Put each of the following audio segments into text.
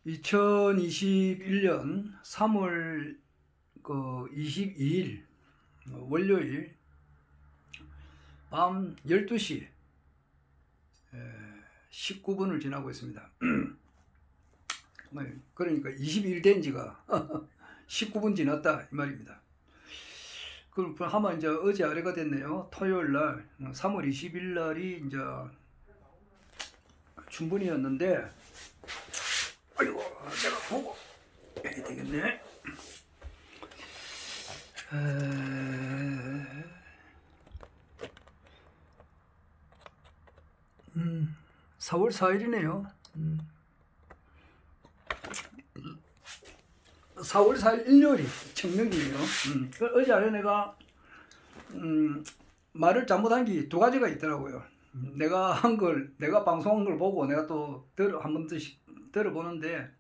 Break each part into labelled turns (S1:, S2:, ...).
S1: 2021년 3월 22일 월요일 밤 12시 19분을 지나고 있습니다. 그러니까 22일 된 지가 19분 지났다 이 말입니다. 그럼 하면 이제 어제 아래가 됐네요. 토요일 날 3월 20일 날이 이제 춘분이었는데, 아이고 내가 보고 해야 되겠네. 4월 4일이네요. 4월 4일 일요일이 청명이에요. 어제 아래 내가 말을 잘못한 게 두 가지가 있더라고요. 내가 방송한 걸 보고 내가 또 한 번씩 들어보는데,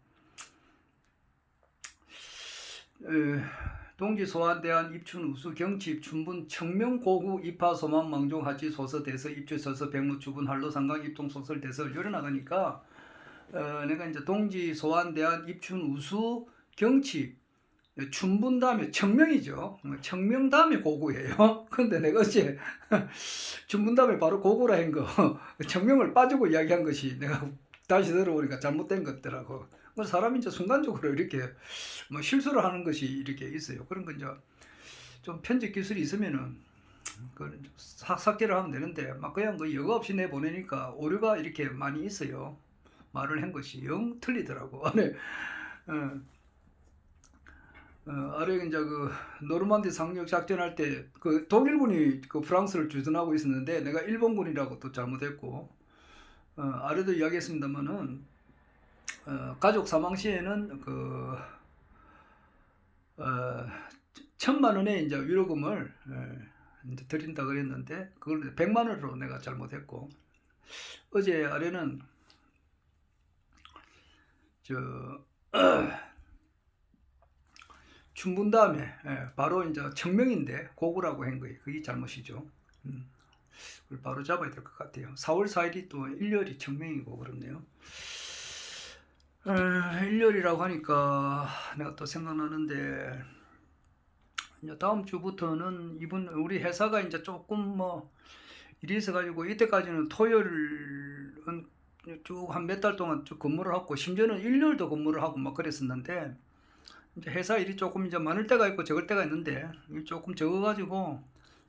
S1: 동지 소환대한 입춘 우수 경칩 춘분 청명 고구 입하 소망 망종 하지 소서 대서 입주 서서 백무 주분 할로 상강 입동 소설 대설 요래 나가니까 내가 이제 동지 소환대한 입춘 우수 경칩 춘분 다음에 청명이죠. 청명 다음에 고구예요. 근데 내가 어제 춘분 다음에 바로 고구라 한 거 청명을 빠지고 이야기한 것이 내가 다시 들어보니까 잘못된 것더라고. 사람이 이제 순간적으로 이렇게 뭐 실수를 하는 것이 이렇게 있어요. 그런 건 이제 좀 편집 기술이 있으면은 삭제를 하면 되는데 막 그냥 여과 없이 내 보내니까 오류가 이렇게 많이 있어요. 말을 한 것이 영 틀리더라고. 아래 이제 노르만디 상륙 작전할 때 독일군이 프랑스를 주둔하고 있었는데 내가 일본군이라고 또 잘못했고, 아래도 이야기했습니다만은 가족 사망 시에는 1,000만 원의 이제 위로금을 이제 드린다 그랬는데 그걸 100만 원으로 내가 잘못했고, 어제 아래는 춘분 다음에 바로 이제 청명인데 고구라고 한 거예요. 그게 잘못이죠. 그걸 바로 잡아야 될 것 같아요. 4월 4일이 또 일요일이 청명이고 그렇네요. 일요일이라고 하니까 내가 또 생각나는데, 이제 다음 주부터는 우리 회사가 이제 조금 뭐 일이 있어가지고 이때까지는 토요일은 쭉 한 몇 달 동안 쭉 근무를 하고 심지어는 일요일도 근무를 하고 막 그랬었는데, 이제 회사 일이 조금 이제 많을 때가 있고 적을 때가 있는데 조금 적어가지고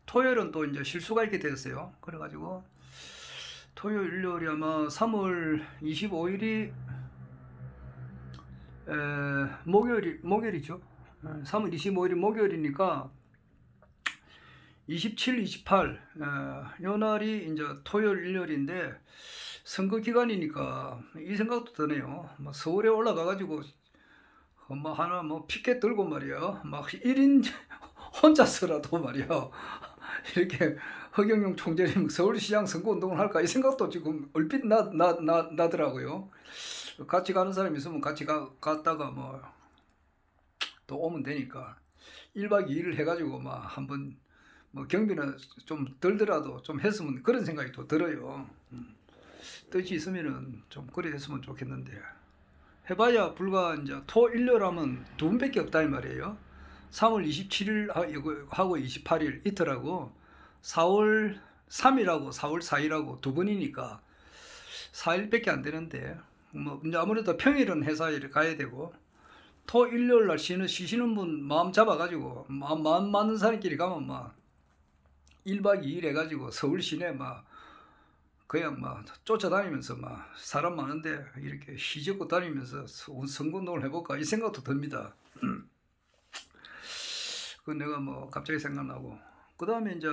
S1: 토요일은 또 이제 실수가 있게 되었어요. 그래가지고 토요일 일요일이 아마 3월 25일이 목요일이죠. 3월 25일이 목요일이니까 27, 28 요 날이 이제 토요일 일요일인데 선거 기간이니까 이 생각도 드네요. 서울에 올라가가지고 하나 피켓 들고 말이야, 막 1인 혼자서라도 말이야 이렇게 허경영 총재님 서울시장 선거운동을 할까 이 생각도 지금 얼핏 나더라고요. 같이 가는 사람이 있으면 같이 갔다가 또 오면 되니까 1박 2일을 해가지고 한번 경비는 좀 들더라도 좀 했으면 그런 생각이 또 들어요. 뜻이 있으면은 좀 그래 했으면 좋겠는데, 해봐야 불과 이제 일요일하면 두 분밖에 없다 이 말이에요. 3월 27일 하고 28일 이틀하고 4월 3일하고 4월 4일하고 두 번이니까 4일밖에 안 되는데, 이제 아무래도 평일은 회사에 가야 되고 일요일 날 쉬시는 분 마음 잡아가지고 마음 맞는 사람끼리 가면 1박 2일 해가지고 서울 시내 그냥 쫓아다니면서 사람 많은데 이렇게 휘젓고 다니면서 선거운동을 해볼까 이 생각도 듭니다. 그 내가 갑자기 생각나고, 그 다음에 이제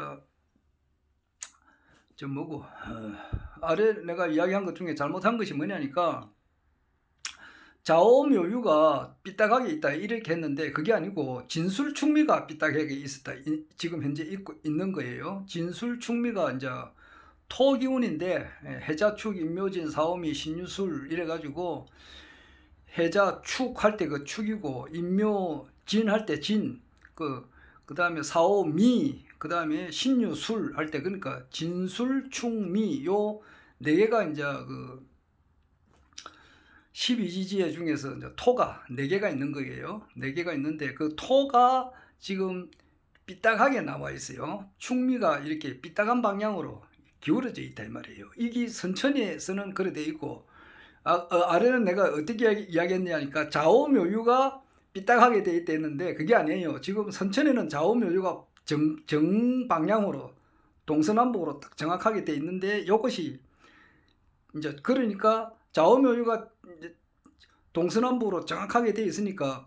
S1: 아래 내가 이야기한 것 중에 잘못한 것이 뭐냐니까, 좌오묘유가 삐딱하게 있다 이렇게 했는데 그게 아니고 진술충미가 삐딱하게 있었다 지금 현재 있는 거예요. 진술충미가 이제 토기운인데 해자축 임묘진 사오미 신유술 이래가지고 해자축 할 때 그 축이고 임묘진 할 때 진, 그 다음에 사오미, 그 다음에 신유술 할 때, 그러니까 진술충미 요 네 개가 이제 12지지에 중에서 이제 토가 4개가 있는 거예요. 4개가 있는데 그 토가 지금 삐딱하게 나와 있어요. 충미가 이렇게 삐딱한 방향으로 기울어져 있다 이 말이에요. 이게 선천에서는 그래 돼 있고 아래는 내가 어떻게 이야기했냐니까 좌우묘유가 삐딱하게 돼 있다 했는데 그게 아니에요. 지금 선천에는 좌우묘유가 정방향으로 동서남북으로 딱 정확하게 돼 있는데 이것이 이제 그러니까 좌우묘유가 동서남북으로 정확하게 돼 있으니까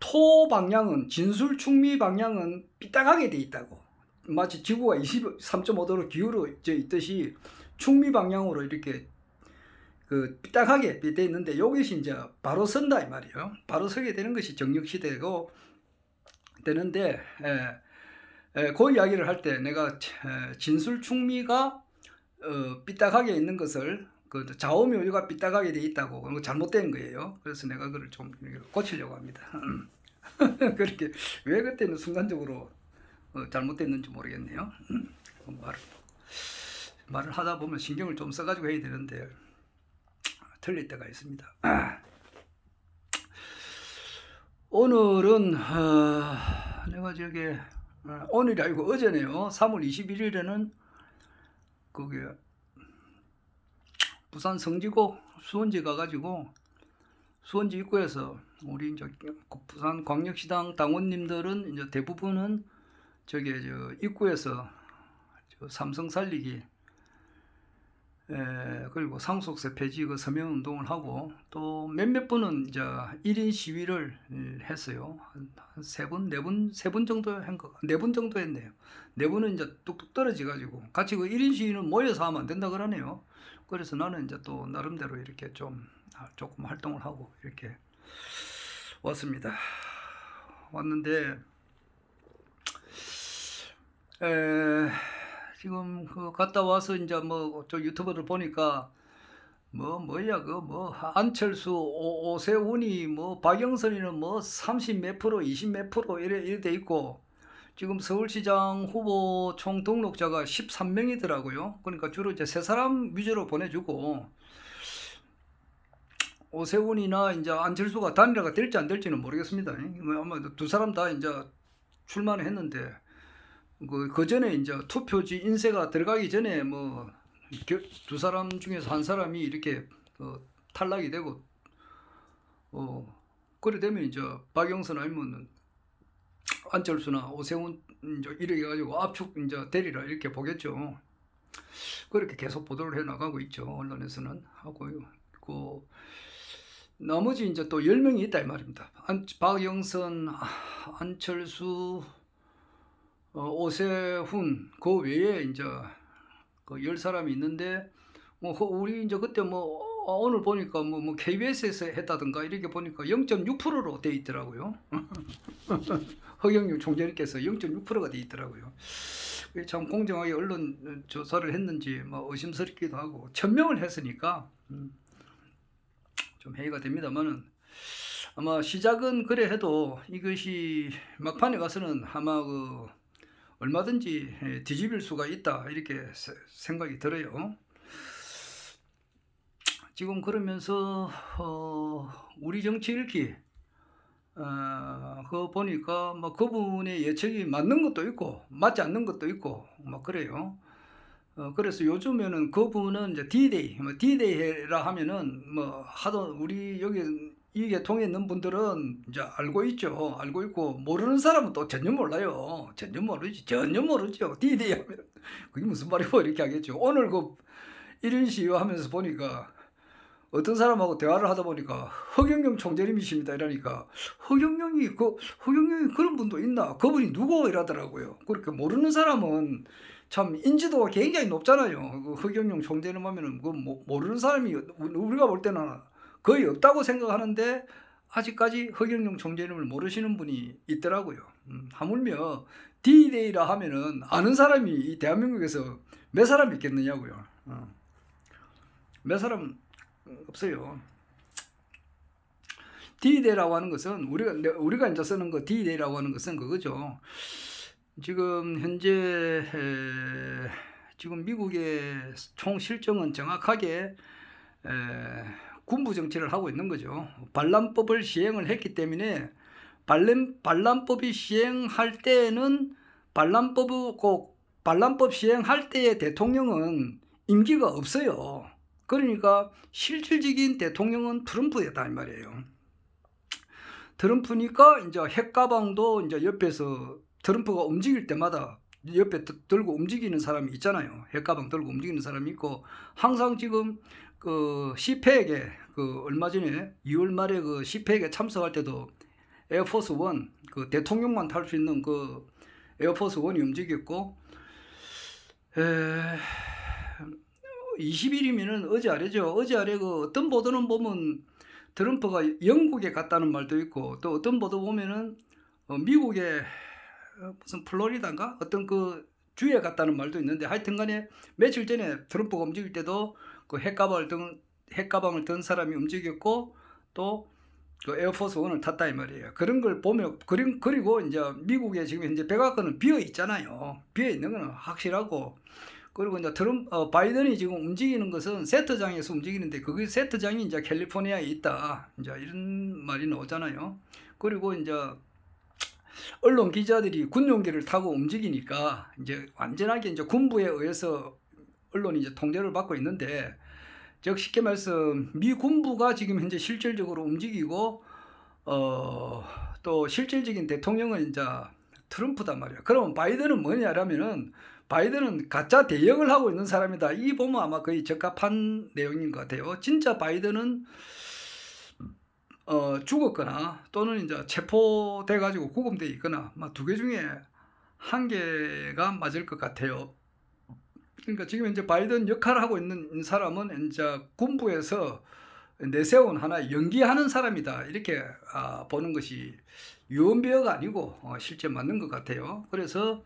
S1: 토 방향은 진술충미 방향은 삐딱하게 돼 있다고. 마치 지구가 23.5도로 기울어져 있듯이 충미 방향으로 이렇게 그 삐딱하게 돼 있는데 이것이 이제 바로 선다 이 말이에요. 바로 서게 되는 것이 정력시대고 되는데 그 이야기를 할 때 내가 진술충미가 삐딱하게 있는 것을 그 좌우묘유가 삐딱하게 돼 있다고 그거 잘못된 거예요. 그래서 내가 그걸 좀 고치려고 합니다. 그렇게 왜 그때는 순간적으로 잘못됐는지 모르겠네요. 말을 하다 보면 신경을 좀 써가지고 해야 되는데 틀릴 때가 있습니다. 오늘은 내가 저기 오늘이 아니고 어제네요. 3월 21일에는 거기 부산 성지고 수원지 가가지고 수원지 입구에서 우리 이제 부산 광역시당 당원님들은 이제 대부분은 저기 저 입구에서 저 삼성 살리기 그리고 상속세 폐지 그 서명 운동을 하고 또 몇몇 분은 이제 1인 시위를 했어요. 한 세 분, 세 분 정도 한 거, 4분 정도 했네요. 4분은 이제 뚝뚝 떨어져 가지고 같이 그 1인 시위는 모여서 하면 안 된다 그러네요. 그래서 나는 이제 또 나름대로 이렇게 좀 조금 활동을 하고 이렇게 왔습니다. 왔는데 지금 그 갔다 와서 이제 뭐 저 유튜브를 보니까 뭐야 그 뭐 안철수 오세훈이 뭐 박영선이는 뭐 30 몇 프로 20 몇 프로 이래 돼 있고 지금 서울시장 후보 총 등록자가 13명이더라고요. 그러니까 주로 이제 3사람 위주로 보내주고 오세훈이나 이제 안철수가 단일화가 될지 안 될지는 모르겠습니다. 아마 2사람 다 이제 출마를 했는데 그 전에 이제 투표지 인쇄가 들어가기 전에 뭐 2사람 중에서 1사람이 이렇게 탈락이 되고 그래 되면 이제 박영선 아니면 안철수나 오세훈 이제 이렇게 가지고 압축 이제 되리라 이렇게 보겠죠. 그렇게 계속 보도를 해 나가고 있죠. 언론에서는 하고요. 그 나머지 이제 또 10명이 있다 이 말입니다. 박영선, 안철수, 오세훈 그 외에 이제 그 10사람이 있는데 뭐 우리 이제 그때 뭐 오늘 보니까 뭐 KBS에서 했다든가 이렇게 보니까 0.6%로 돼 있더라고요. 허경영 총재님께서 0.6%가 돼 있더라고요. 참 공정하게 언론 조사를 했는지 뭐 의심스럽기도 하고 1000명을 했으니까 좀 회의가 됩니다만은 아마 시작은 그래 해도 이것이 막판에 가서는 아마 그 얼마든지 뒤집일 수가 있다 이렇게 생각이 들어요. 지금 그러면서 우리 정치 읽기 그거 보니까 뭐 그분의 예측이 맞는 것도 있고 맞지 않는 것도 있고 막 그래요. 그래서 요즘에는 그분은 이제 D-Day, 뭐 D-Day라 하면은 뭐 하도 우리 여기 이게 통해 있는 분들은 이제 알고 있죠. 알고 있고 모르는 사람은 또 전혀 몰라요. 전혀 모르지. 전혀 모르죠. D-Day 하면 그게 무슨 말이고 이렇게 하겠죠. 오늘 그 1인 시위 하면서 보니까 어떤 사람하고 대화를 하다 보니까 허경영 총재님이십니다 이러니까 허경영이 그런 분도 있나? 그분이 누구 이러더라고요. 그렇게 모르는 사람은 참 인지도가 굉장히 높잖아요. 그 허경영 총재님 하면은 그 모르는 사람이 우리가 볼 때는 거의 없다고 생각하는데 아직까지 허경영 총재님을 모르시는 분이 있더라고요. 하물며 D-Day라 하면은 아는 사람이 이 대한민국에서 몇 사람 있겠느냐고요. 몇 사람 없어요. D-Day라고 하는 것은 우리가 이제 쓰는 거 D-Day라고 하는 것은 그거죠. 지금 현재 지금 미국의 총 실정은 정확하게 군부 정치를 하고 있는 거죠. 반란법을 시행을 했기 때문에 반란법이 시행할 때에는 반란법 시행할 때의 대통령은 임기가 없어요. 그러니까 실질적인 대통령은 트럼프였다 이 말이에요. 트럼프니까 이제 핵가방도 이제 옆에서 트럼프가 움직일 때마다 옆에 들고 움직이는 사람이 있잖아요. 핵가방 들고 움직이는 사람이 있고, 항상 지금 그 CPEC에 그 얼마 전에 2월 말에 그 CPEC에 참석할 때도 에어포스 1 그 대통령만 탈 수 있는 그 에어포스 1이 움직였고, 20일이면은 어제 아래죠. 어제 아래 그 어떤 보도는 보면 트럼프가 영국에 갔다는 말도 있고, 또 어떤 보도 보면은 미국의 무슨 플로리다인가 어떤 그 주에 갔다는 말도 있는데, 하여튼간에 며칠 전에 트럼프가 움직일 때도 그 핵가방을 든 사람이 움직였고, 또 그 에어포스 1을 탔다 이 말이에요. 그런 걸 보면, 그리고 이제 미국에 지금 현재 백악관은 비어 있잖아요. 비어 있는 건 확실하고, 그리고 이제 바이든이 지금 움직이는 것은 세트장에서 움직이는데, 그 세트장이 이제 캘리포니아에 있다, 이제 이런 말이 나오잖아요. 그리고 이제 언론 기자들이 군용기를 타고 움직이니까 이제 완전하게 이제 군부에 의해서 언론이 이제 통제를 받고 있는데, 즉 쉽게 말씀 미 군부가 지금 현재 실질적으로 움직이고, 또 실질적인 대통령은 이제 트럼프단 말이야. 그러면 바이든은 뭐냐라면은, 바이든은 가짜 대역을 하고 있는 사람이다. 이 보면 아마 거의 적합한 내용인 것 같아요. 진짜 바이든은 죽었거나 또는 이제 체포돼 가지고 구금돼 있거나, 두 개 중에 한 개가 맞을 것 같아요. 그러니까 지금 이제 바이든 역할을 하고 있는 사람은 이제 군부에서 내세운 하나 연기하는 사람이다, 이렇게 보는 것이 유언비어가 아니고 실제 맞는 것 같아요. 그래서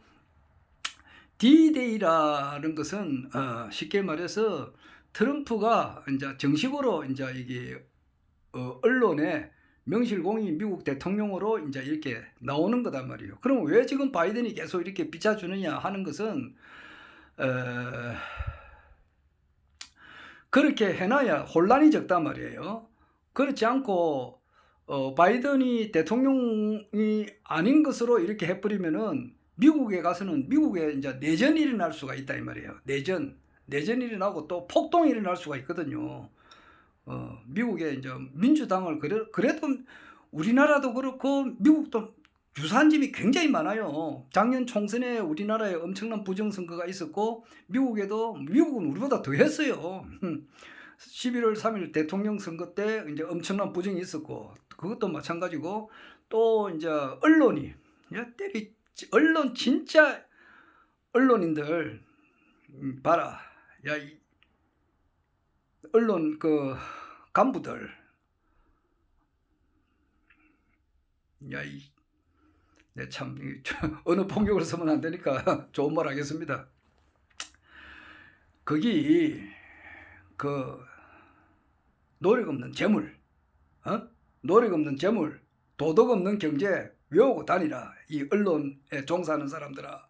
S1: D-Day라는 것은 쉽게 말해서 트럼프가 이제 정식으로 이제 이게 언론에 명실공히 미국 대통령으로 이제 이렇게 나오는 거단 말이에요. 그럼 왜 지금 바이든이 계속 이렇게 비춰주느냐 하는 것은, 그렇게 해놔야 혼란이 적단 말이에요. 그렇지 않고 바이든이 대통령이 아닌 것으로 이렇게 해버리면은 미국에 가서는 미국에 이제 내전이 일어날 수가 있다 이 말이에요. 내전이 일어나고 또 폭동이 일어날 수가 있거든요. 미국에 이제 민주당을 그래도 우리나라도 그렇고 미국도 유사한 점이 굉장히 많아요. 작년 총선에 우리나라에 엄청난 부정선거가 있었고, 미국은 우리보다 더 했어요. 11월 3일 대통령 선거 때 이제 엄청난 부정이 있었고, 그것도 마찬가지고, 또 이제 언론이, 진짜 언론인들, 봐라. 야, 언론 그 간부들, 참 어느 폭력을 쓰면 안 되니까 좋은 말 하겠습니다. 거기 그 노력 없는 재물, 노력 없는 재물, 도덕 없는 경제 외우고 다니라. 이 언론에 종사하는 사람들아,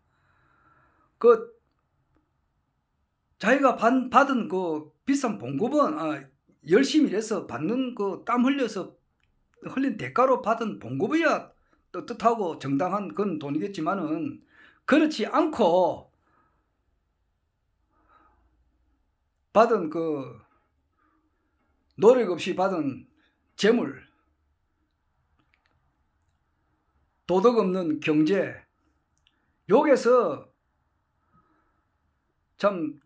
S1: 그 자기가 받은 그 비싼 봉급은 열심히 일해서 받는 그 땀 흘려서 흘린 대가로 받은 봉급이야 떳떳하고 정당한 그런 돈이겠지만은, 그렇지 않고 받은 그 노력 없이 받은 재물, 도덕 없는 경제, 여기서 참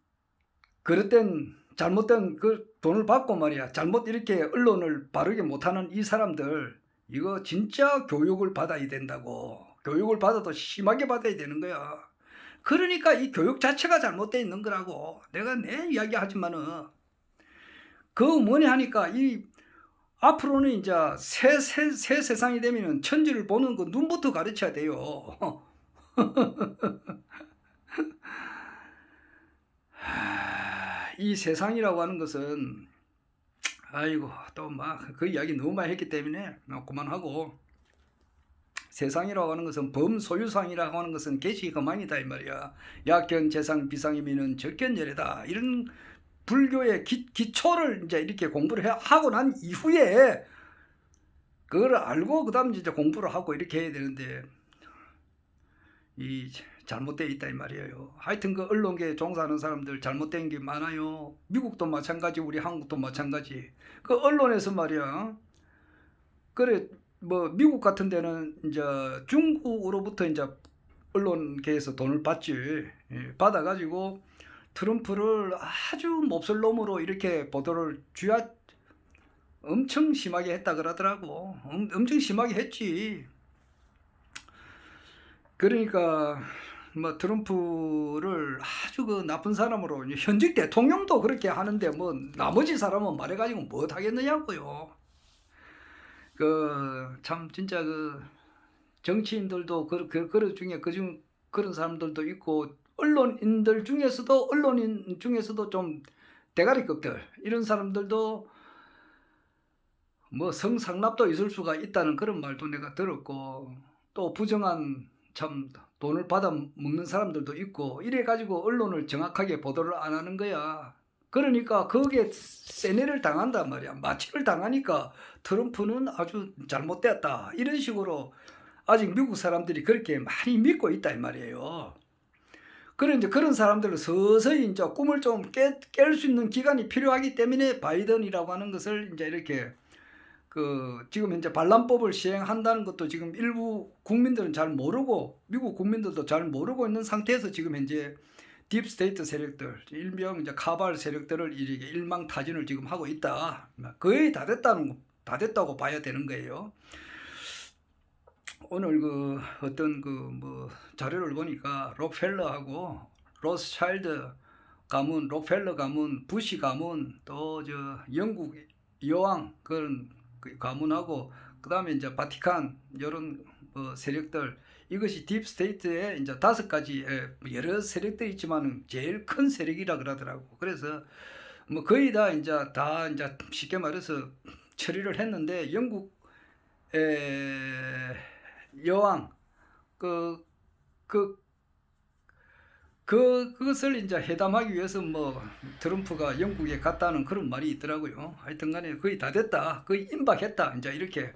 S1: 그릇된 잘못된 그 돈을 받고 말이야, 잘못 이렇게 언론을 바르게 못하는 이 사람들, 이거 진짜 교육을 받아야 된다고. 교육을 받아도 심하게 받아야 되는 거야. 그러니까 이 교육 자체가 잘못되어 있는 거라고. 내가 내 이야기 하지만은, 그 뭐냐 하니까 이 앞으로는 이제 새 세상이 되면은 천지를 보는 그 눈부터 가르쳐야 돼요. 이 세상이라고 하는 것은, 아이고 또 막 그 이야기 너무 많이 했기 때문에 그만하고, 세상이라고 하는 것은 범소유상이라고 하는 것은 계시 거망이다 이 말이야. 약견 재상 비상이면은 적견열애다, 이런 불교의 기초를 이제 이렇게 공부를 하고 난 이후에 그걸 알고 그다음 이제 공부를 하고 이렇게 해야 되는데 이 잘못되어 있다 이 말이에요. 하여튼 그 언론계에 종사하는 사람들 잘못된 게 많아요. 미국도 마찬가지, 우리 한국도 마찬가지. 그 언론에서 말이야. 그래 뭐 미국 같은 데는 이제 중국으로부터 이제 언론계에서 돈을 받지. 받아가지고 트럼프를 아주 몹쓸 놈으로 이렇게 보도를 엄청 심하게 했다 그러더라고. 엄청 심하게 했지. 그러니까 뭐 트럼프를 아주 그 나쁜 사람으로 현직 대통령도 그렇게 하는데 뭐 나머지 사람은 말해가지고 뭐 하겠느냐고요. 그 참 진짜 그 정치인들도 그 중에 그런 사람들도 있고 언론인 중에서도 좀 대가리급들 이런 사람들도 뭐 성상납도 있을 수가 있다는 그런 말도 내가 들었고 또 부정한 참 돈을 받아 먹는 사람들도 있고 이래 가지고 언론을 정확하게 보도를 안 하는 거야. 그러니까 거기에 세뇌를 당한단 말이야. 마취를 당하니까 트럼프는 아주 잘못되었다 이런 식으로 아직 미국 사람들이 그렇게 많이 믿고 있다 이 말이에요. 그런 이제 그런 사람들을 서서히 이제 꿈을 좀 깰 수 있는 기간이 필요하기 때문에 바이든이라고 하는 것을 이제 이렇게 그 지금 현재 반란법을 시행한다는 것도 지금 일부 국민들은 잘 모르고 미국 국민들도 잘 모르고 있는 상태에서 지금 현재 딥스테이트 세력들 일명 이제 카발 세력들을 이렇게 일망타진을 지금 하고 있다. 거의 다 됐다고 봐야 되는 거예요. 오늘 그 어떤 그 뭐 자료를 보니까 록펠러하고 로스차일드 가문, 록펠러 가문, 부시 가문, 또 저 영국 여왕 그런 가문하고 그다음에 이제 바티칸 이런 세력들 이것이 딥스테이트의 이제 5가지 여러 세력들이 있지만 제일 큰 세력이라 그러더라고. 그래서 뭐 거의 다 이제 쉽게 말해서 처리를 했는데 영국 여왕 그것을 이제 회담하기 위해서 뭐 트럼프가 영국에 갔다는 그런 말이 있더라고요. 하여튼 간에 거의 다 됐다. 거의 임박했다. 이제 이렇게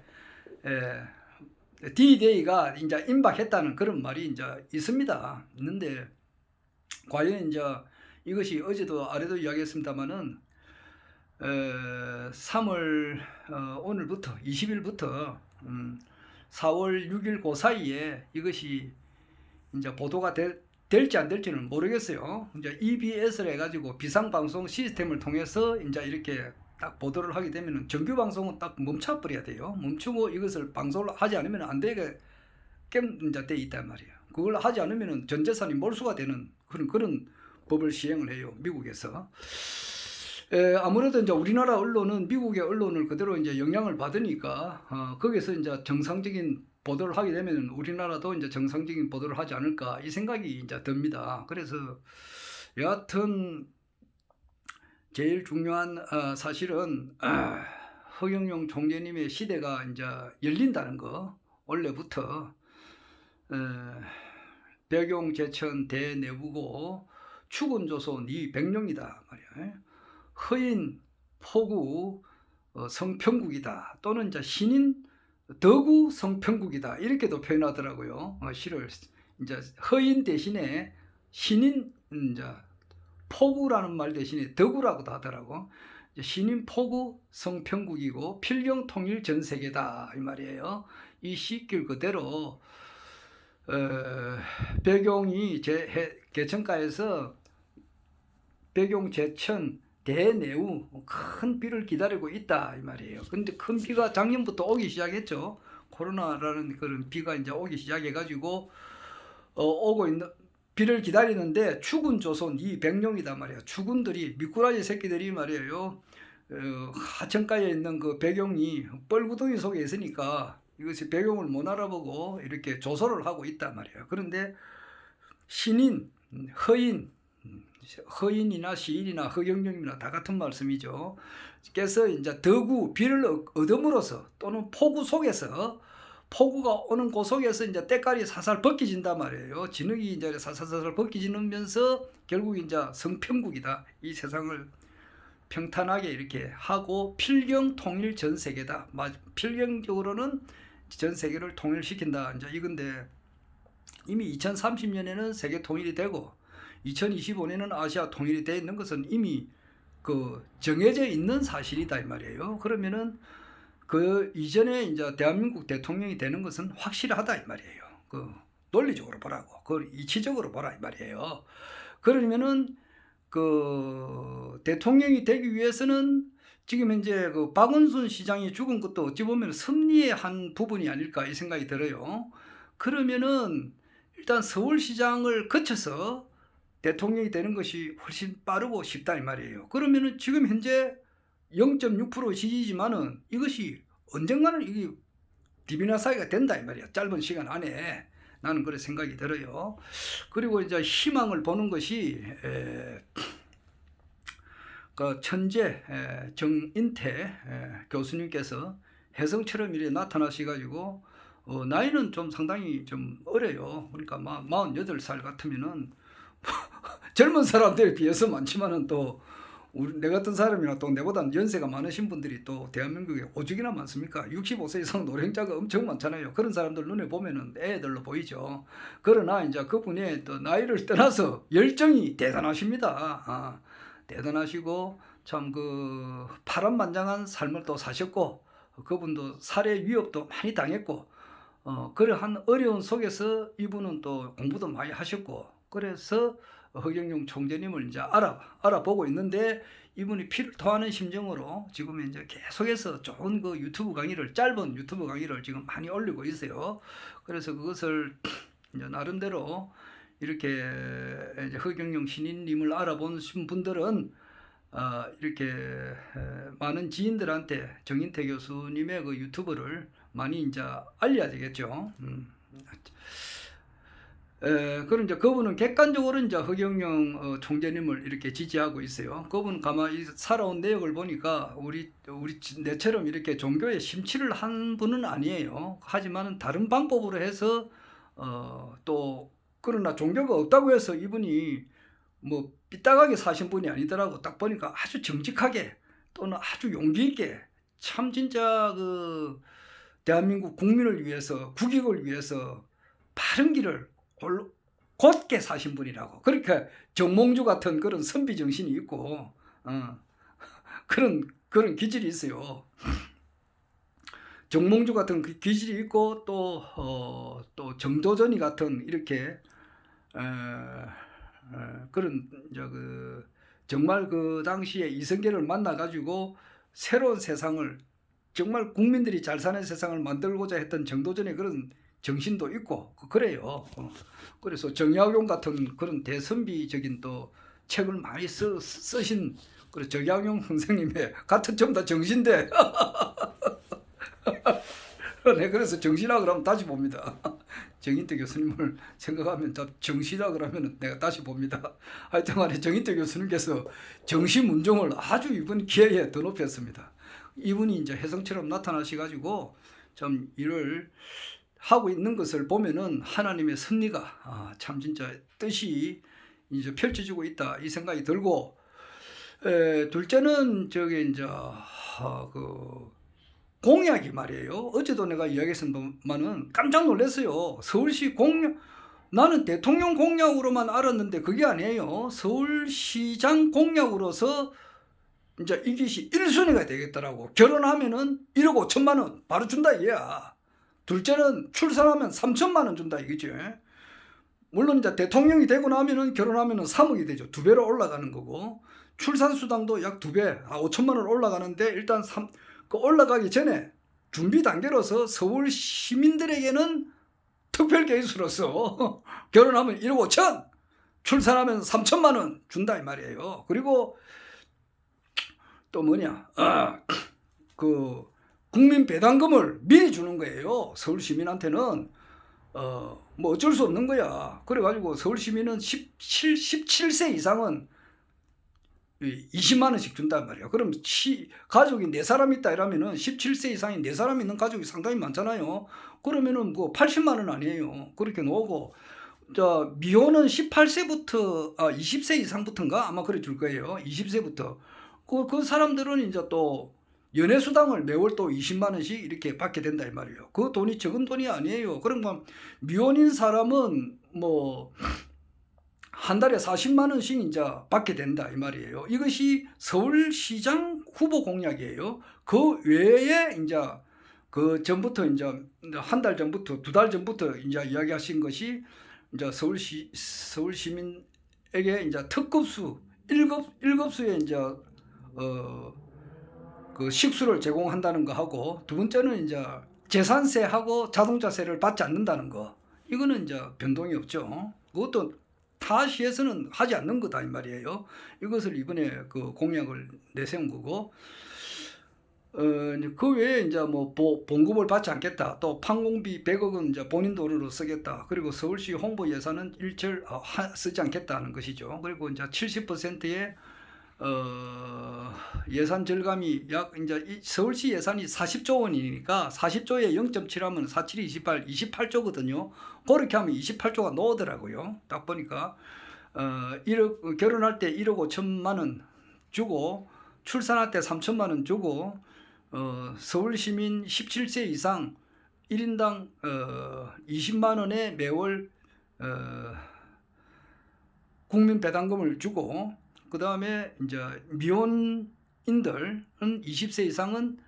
S1: D-Day가 이제 임박했다는 그런 말이 이제 있습니다. 있는데 과연 이제 이것이 어제도 아래도 이야기했습니다만은 3월 오늘부터 20일부터 4월 6일 그 사이에 이것이 이제 보도가 될지 안 될지는 모르겠어요. 이제 EBS를 해가지고 비상방송 시스템을 통해서 이제 이렇게 딱 보도를 하게 되면 정규 방송은 딱 멈춰버려야 돼요. 멈추고 이것을 방송을 하지 않으면 안 되게 이제 돼 있단 말이에요. 그걸 하지 않으면 전 재산이 몰수가 되는 그런 법을 시행을 해요. 미국에서. 아무래도 이제 우리나라 언론은 미국의 언론을 그대로 이제 영향을 받으니까 거기서 이제 정상적인 보도를 하게 되면 우리나라도 이제 정상적인 보도를 하지 않을까 이 생각이 이제 듭니다. 그래서 여하튼 제일 중요한 사실은 허경영 총재님의 시대가 이제 열린다는 거. 원래부터 백용 제천 대내부고 축은조선 이백룡이다 말이야. 허인 포구 성평국이다 또는 이제 신인 덕우 성평국이다 이렇게도 표현하더라고요. 시를 이제 허인 대신에 신인 이제 포구라는 말 대신에 덕우라고도 하더라고. 신인 포구 성평국이고 필경 통일 전 세계다 이 말이에요. 이 시길 그대로 백용이 개천가에서 백용 제천 대내우 큰 비를 기다리고 있다 이 말이에요. 근데 큰 비가 작년부터 오기 시작했죠. 코로나라는 그런 비가 이제 오기 시작해가지고 오고 있는 비를 기다리는데 축은 조선 이 백룡이다 말이에요. 축은들이 미꾸라지 새끼들이 말이에요. 하천가에 있는 그 백용이 뻘구덩이 속에 있으니까 이것이 백용을 못 알아보고 이렇게 조소를 하고 있단 말이에요. 그런데 신인, 허인이나 시인이나 허경영이나 다 같은 말씀이죠. 그래서 이제 덕우 비를 얻음으로써 또는 포구 속에서 포구가 오는 그 속에서 이제 때깔이 살살 벗겨진단 말이에요. 진흙이 이제 살살살살 벗겨지면서 결국 이제 성평국이다. 이 세상을 평탄하게 이렇게 하고 필경 통일 전 세계다. 필경적으로는 전 세계를 통일시킨다. 이제 이건데 이미 2030년에는 세계 통일이 되고 2025년에는 아시아 통일이 되어 있는 것은 이미 그 정해져 있는 사실이다 이 말이에요. 그러면은 그 이전에 이제 대한민국 대통령이 되는 것은 확실하다 이 말이에요. 그 논리적으로 보라고, 그 이치적으로 보라 이 말이에요. 그러면은 그 대통령이 되기 위해서는 지금 현재 그 박원순 시장이 죽은 것도 어찌 보면 승리의 한 부분이 아닐까 이 생각이 들어요. 그러면은 일단 서울시장을 거쳐서 대통령이 되는 것이 훨씬 빠르고 쉽다 이 말이에요. 그러면은 지금 현재 0.6% 지지지만은 이것이 언젠가는 이게 디비나사이가 된다 이 말이야. 짧은 시간 안에 나는 그런 생각이 들어요. 그리고 이제 희망을 보는 것이 그 천재 정인태 교수님께서 혜성처럼 이렇게 나타나셔가지고 나이는 좀 상당히 좀 어려요. 그러니까 48살 같으면은 젊은 사람들에 비해서 많지만은 또 내 같은 사람이나 또 내보다 연세가 많으신 분들이 또 대한민국에 오죽이나 많습니까? 65세 이상 노령자가 엄청 많잖아요. 그런 사람들 눈에 보면은 애들로 보이죠. 그러나 이제 그분의 또 나이를 떠나서 열정이 대단하십니다. 대단하시고 참 그 파란만장한 삶을 또 사셨고 그분도 살해 위협도 많이 당했고 그러한 어려운 속에서 이분은 또 공부도 많이 하셨고 그래서 허경영 총재님을 이제 알아보고 있는데 이분이 피를 토하는 심정으로 지금 이제 계속해서 좋은 그 짧은 유튜브 강의를 지금 많이 올리고 있어요. 그래서 그것을 이제 나름대로 이렇게 이제 허경영 신인님을 알아보신 분들은 이렇게 많은 지인들한테 정인태 교수님의 그 유튜브를 많이 이제 알려야 되겠죠. 그럼 이제 그분은 객관적으로 이제 허경영 총재님을 이렇게 지지하고 있어요. 그분 가만히 살아온 내역을 보니까 내처럼 이렇게 종교에 심취를 한 분은 아니에요. 하지만 다른 방법으로 해서 또 그러나 종교가 없다고 해서 이분이 뭐 삐딱하게 사신 분이 아니더라고. 딱 보니까 아주 정직하게 또는 아주 용기 있게 참 진짜 그 대한민국 국민을 위해서 국익을 위해서 바른 길을 곧게 사신 분이라고. 그러니까 정몽주 같은 그런 선비 정신이 있고 그런 기질이 있어요. 정몽주 같은 그 기질이 있고 또 정도전이 같은 이렇게 그런 정말 그 당시에 이성계를 만나 가지고 새로운 세상을 정말 국민들이 잘 사는 세상을 만들고자 했던 정도전의 그런 정신도 있고 그래요. 그래서 정약용 같은 그런 대선비적인 또 책을 많이 쓰신 그런 정약용 선생님의 같은 좀 다 정신대. 네, 그래서 정신아 그러면 다시 봅니다. 정인태 교수님을 생각하면 정신아 그러면 내가 다시 봅니다. 하여튼간에 정인태 교수님께서 정신문종을 아주 이번 기회에 더 높였습니다. 이분이 이제 혜성처럼 나타나셔가지고 좀 일을 하고 있는 것을 보면은 하나님의 섭리가 참 진짜 뜻이 이제 펼쳐지고 있다 이 생각이 들고 둘째는 이제 그 공약이 말이에요. 어제도 내가 이야기했지만은 깜짝 놀랐어요. 서울시 공약, 나는 대통령 공약으로만 알았는데 그게 아니에요. 서울시장 공약으로서 이제 이것이 1순위가 되겠더라고. 결혼하면은 1억 5천만 원 바로 준다 이야. 둘째는 출산하면 3천만 원 준다 이거지. 물론 이제 대통령이 되고 나면은 결혼하면은 3억이 되죠. 2배로 올라가는 거고 출산수당도 약 2배, 5천만 원 올라가는데 일단 그 올라가기 전에 준비 단계로서 서울 시민들에게는 특별 케이스로서 결혼하면 1억 5천, 출산하면 3천만 원 준다 이 말이에요. 그리고 또 그 국민 배당금을 미리 주는 거예요. 서울 시민한테는 뭐 어쩔 수 없는 거야. 그래가지고 서울 시민은 17세 이상은 20만 원씩 준단 말이야. 그럼 가족이 4사람 있다 이러면은 17세 이상이 4사람 있는 가족이 상당히 많잖아요. 그러면은 뭐 80만 원 아니에요. 그렇게 놓고 미혼은 18세부터 20세 이상부터인가 아마 그래 줄 거예요. 20세부터 그 사람들은 이제 또 연애수당을 매월 또 20만 원씩 이렇게 받게 된다 이 말이에요. 그 돈이 적은 돈이 아니에요. 그러면 미혼인 사람은 뭐 한 달에 40만 원씩 이제 받게 된다 이 말이에요. 이것이 서울시장 후보 공약이에요. 그 외에 이제 그 전부터 이제 한 달 전부터 2달 전부터 이제 이야기하신 것이 이제 서울시민에게 이제 특급수 1급수에 이제 그 식수를 제공한다는 거 하고, 두 번째는 이제 재산세하고 자동차세를 받지 않는다는 거. 이거는 이제 변동이 없죠. 그것도 타 시에서는 하지 않는 거다 이 말이에요. 이것을 이번에 그 공약을 내세운 거고, 그 외에 이제 뭐 봉급을 받지 않겠다. 또 판공비 100억 원 이제 본인 돈으로 쓰겠다. 그리고 서울시 홍보 예산은 일절 쓰지 않겠다는 것이죠. 그리고 이제 70%의 예산 절감이 약 이제 서울시 예산이 40조 원이니까 40조에 0.7하면 47, 28, 28조거든요. 그렇게 하면 28조가 나오더라고요. 딱 보니까 1억 결혼할 때 1억 5천만 원 주고 출산할 때 3천만 원 주고 서울 시민 17세 이상 1인당 20만 원의 매월 국민 배당금을 주고, 그 다음에 이제 미혼인들은 20세 이상은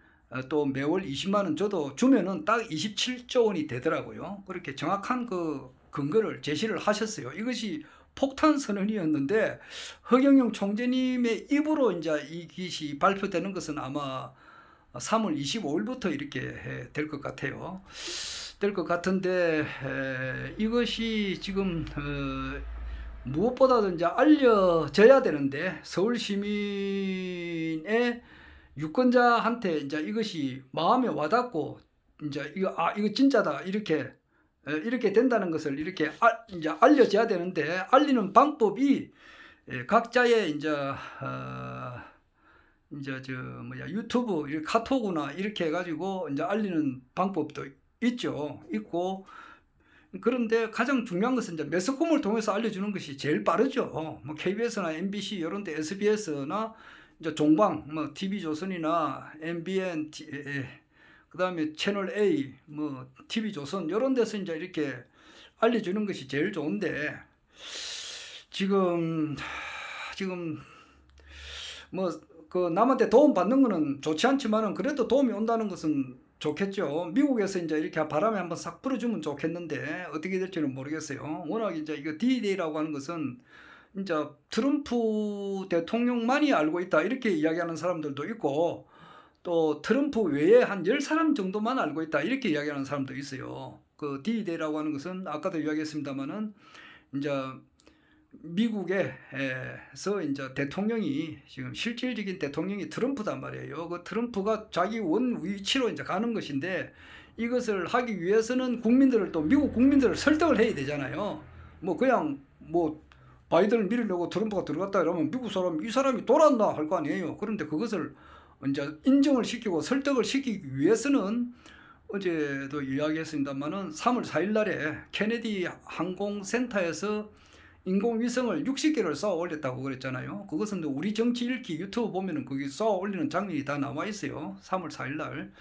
S1: 또 매월 20만 원 주면은 딱 27조 원이 되더라고요. 그렇게 정확한 그 근거를 제시를 하셨어요. 이것이 폭탄 선언이었는데 허경영 총재님의 입으로 이제 이것이 발표되는 것은 아마 3월 25일부터 이렇게 될 것 같아요. 될 것 같은데 이것이 지금 무엇보다도 이제 알려져야 되는데, 서울 시민의 유권자한테 이제 이것이 마음에 와닿고 이제 이거 진짜다 이렇게 된다는 것을 이렇게 이제 알려져야 되는데, 알리는 방법이 각자의 이제 유튜브 카톡이나 이렇게 해가지고 이제 알리는 방법도 있고, 그런데 가장 중요한 것은 이제 매스컴을 통해서 알려주는 것이 제일 빠르죠. 뭐 KBS나 MBC 이런 데, SBS나 이제 종방, 뭐 TV조선이나 MBN, 그다음에 채널 A, 뭐 TV조선 이런 데서 이제 이렇게 알려주는 것이 제일 좋은데, 지금 뭐 그 남한테 도움 받는 거는 좋지 않지만은 그래도 도움이 온다는 것은 좋겠죠. 미국에서 이제 이렇게 바람에 한번 싹 불어주면 좋겠는데 어떻게 될지는 모르겠어요. 워낙 이제 이거 D-Day라고 하는 것은 이제 트럼프 대통령만이 알고 있다 이렇게 이야기하는 사람들도 있고, 또 트럼프 외에 한 10사람 정도만 알고 있다 이렇게 이야기하는 사람도 있어요. 그 D-Day라고 하는 것은 아까도 이야기했습니다만은 이제 미국에서 이제 대통령이 지금 실질적인 대통령이 트럼프단 말이에요. 그 트럼프가 자기 원 위치로 이제 가는 것인데, 이것을 하기 위해서는 국민들을, 또 미국 국민들을 설득을 해야 되잖아요. 뭐 그냥 뭐 바이든을 밀으려고 트럼프가 들어갔다 그러면 미국 사람 이 사람이 돌았나 할 거 아니에요. 그런데 그것을 이제 인정을 시키고 설득을 시키기 위해서는 어제도 이야기했습니다만은 3월 4일 날에 케네디 항공센터에서 인공위성을 60개를 쏘아 올렸다고 그랬잖아요. 그것은 우리 정치 읽기 유튜브 보면은 거기 쏘아 올리는 장면이 다 나와 있어요. 3월 4일 날.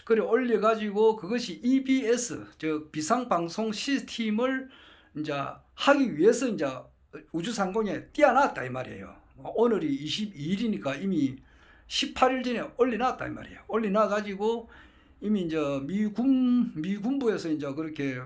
S1: 그래 올려가지고 그것이 EBS, 즉 비상방송 시스템을 이제 하기 위해서 이제 우주상공에 띄워놨다 이 말이에요. 오늘이 22일이니까 이미 18일 전에 올려놨다 이 말이에요. 올려놔가지고 이미 이제 미군부에서 이제 그렇게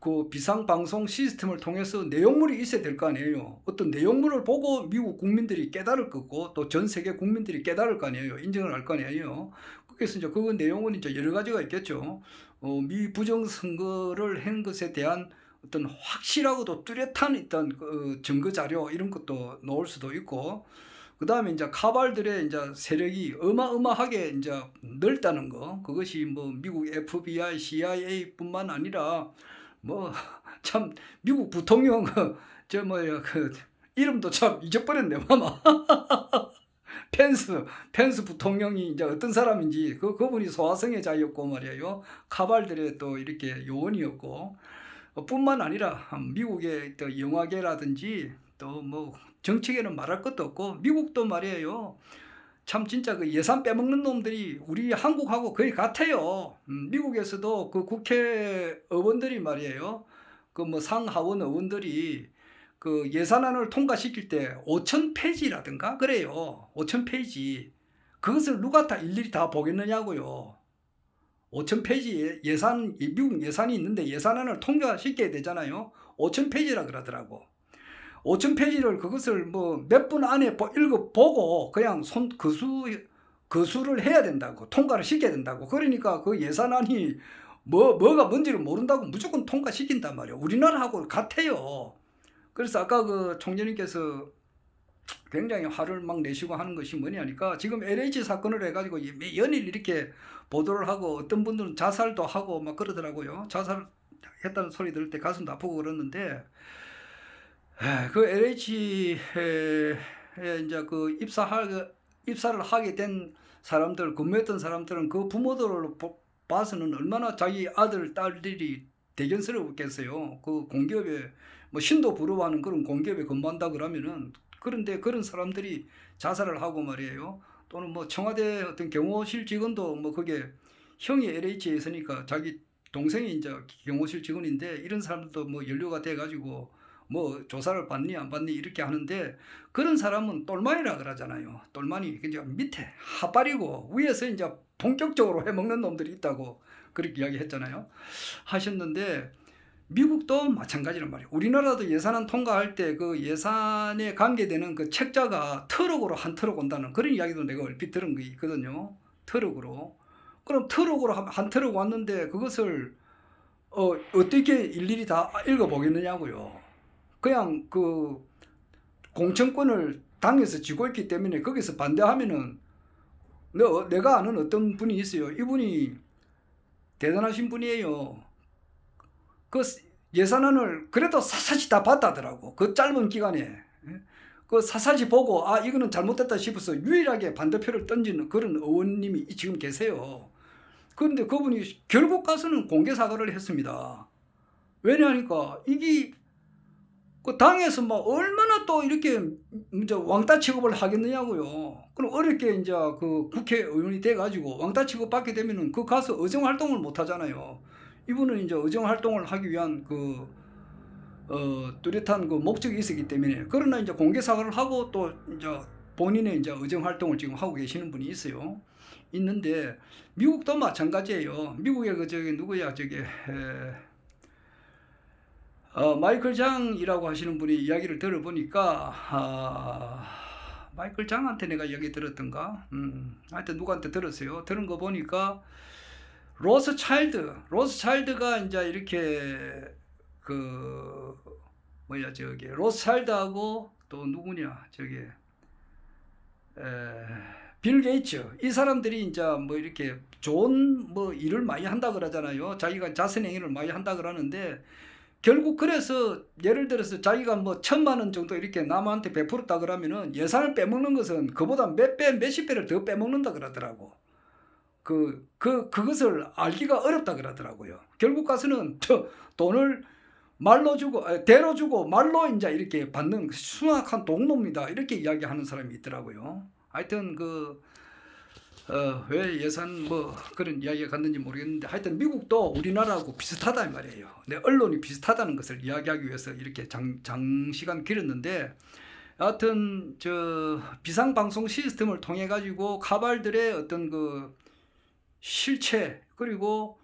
S1: 그 비상방송 시스템을 통해서 내용물이 있어야 될 거 아니에요. 어떤 내용물을 보고 미국 국민들이 깨달을 거고, 또 전 세계 국민들이 깨달을 거 아니에요. 인정을 할 거 아니에요. 그래서 이제 그 내용은 이제 여러 가지가 있겠죠. 미 부정선거를 한 것에 대한 어떤 확실하고도 뚜렷한 어떤 그 증거 자료 이런 것도 나올 수도 있고, 그 다음에 이제 카발들의 이제 세력이 어마어마하게 이제 넓다는 거, 그것이 뭐 미국 FBI, CIA뿐만 아니라 뭐 참 미국 부통령 그 이름도 참 잊어버렸네 마마. 펜스 부통령이 이제 어떤 사람인지 그분이 소화성애 자였고 말이에요. 카발들의 또 이렇게 요원이었고, 뿐만 아니라 미국의 또 영화계라든지 또 뭐 정책에는 말할 것도 없고 미국도 말이에요. 참 진짜 그 예산 빼먹는 놈들이 우리 한국하고 거의 같아요. 미국에서도 그 국회의원들이 말이에요. 그 뭐 상하원 의원들이 그 예산안을 통과시킬 때 5,000페이지라든가 그래요. 5,000페이지. 그것을 누가 다 일일이 다 보겠느냐고요. 5,000페이지 미국 예산이 있는데 예산안을 통과시켜야 되잖아요. 5,000페이지라 그러더라고. 5,000페이지를 그것을 뭐 몇 분 안에 읽어보고 그냥 거수를 해야 된다고. 통과를 시켜야 된다고. 그러니까 그 예산안이 뭐가 뭔지를 모른다고 무조건 통과시킨단 말이에요. 우리나라하고 같아요. 그래서 아까 그 총재님께서 굉장히 화를 막 내시고 하는 것이 뭐냐니까 지금 LH 사건을 해가지고 연일 이렇게 보도를 하고 어떤 분들은 자살도 하고 막 그러더라고요. 자살했다는 소리 들을 때 가슴도 아프고 그러는데 그 LH에 이제 그 입사를 하게 된 사람들, 근무했던 사람들은 그 부모들을 봐서는 얼마나 자기 아들, 딸들이 대견스러웠겠어요. 그 공기업에 뭐 신도 부러워하는 그런 공기업에 근무한다 그러면은 그런데 그런 사람들이 자살을 하고 말이에요. 또는 뭐 청와대 어떤 경호실 직원도 뭐 그게 형이 LH에 있으니까 자기 동생이 이제 경호실 직원인데 이런 사람들도 뭐 연루가 돼가지고 뭐 조사를 받니 안 받니 이렇게 하는데 그런 사람은 똘마니라 그러잖아요. 똘마니 이제 밑에 하빠리고 위에서 이제 본격적으로 해먹는 놈들이 있다고 그렇게 이야기했잖아요. 하셨는데 미국도 마찬가지란 말이에요. 우리나라도 예산안 통과할 때 그 예산에 관계되는 그 책자가 트럭으로 한 트럭 온다는 그런 이야기도 내가 얼핏 들은 게 있거든요. 트럭으로. 그럼 트럭으로 한 트럭 왔는데 그것을 어떻게 일일이 다 읽어보겠느냐고요. 그냥 그 공천권을 당에서 쥐고 있기 때문에 거기서 반대하면은 내가 아는 어떤 분이 있어요. 이분이 대단하신 분이에요. 그 예산안을 그래도 사사시 다 봤다더라고. 그 짧은 기간에. 그 사사시 보고 이거는 잘못됐다 싶어서 유일하게 반대표를 던지는 그런 의원님이 지금 계세요. 그런데 그분이 결국 가서는 공개 사과를 했습니다. 왜냐하니까 이게 그 당에서 막 얼마나 또 이렇게 이제 왕따 취급을 하겠느냐고요. 그럼 어렵게 이제 그 국회의원이 돼가지고 왕따 취급 받게 되면은 그 가서 의정 활동을 못 하잖아요. 이분은 이제 의정 활동을 하기 위한 뚜렷한 그 목적이 있었기 때문에 그러나 이제 공개 사과를 하고 또 이제 본인의 이제 의정 활동을 지금 하고 계시는 분이 있어요. 있는데 미국도 마찬가지예요. 미국의 그 저기 누구야 마이클 장이라고 하시는 분이 이야기를 들어보니까 마이클 장한테 내가 이야기 들었던가 하여튼 누구한테 들었어요. 들은 거 보니까 로스차일드가 이제 이렇게 로스차일드하고 또 누구냐 빌 게이츠 이 사람들이 이제 뭐 이렇게 좋은 뭐 일을 많이 한다 그러잖아요. 자기가 자선행위를 많이 한다 그러는데 결국 그래서 예를 들어서 자기가 뭐 1,000만 원 정도 이렇게 남한테 베풀었다 그러면은 예산을 빼먹는 것은 그보다 몇십 배를 더 빼먹는다 그러더라고. 그것을 알기가 어렵다 그러더라고요. 결국 가서는 돈을 말로 주고 대로 주고 말로 이제 이렇게 받는 순악한 동노입니다. 이렇게 이야기하는 사람이 있더라고요. 하여튼 왜 예산 뭐 그런 이야기가 갔는지 모르겠는데 하여튼 미국도 우리나라하고 비슷하다 이 말이에요. 내 언론이 비슷하다는 것을 이야기하기 위해서 이렇게 장시간 길었는데 하여튼 비상방송 시스템을 통해 가지고 가발들의 어떤 그 실체 그리고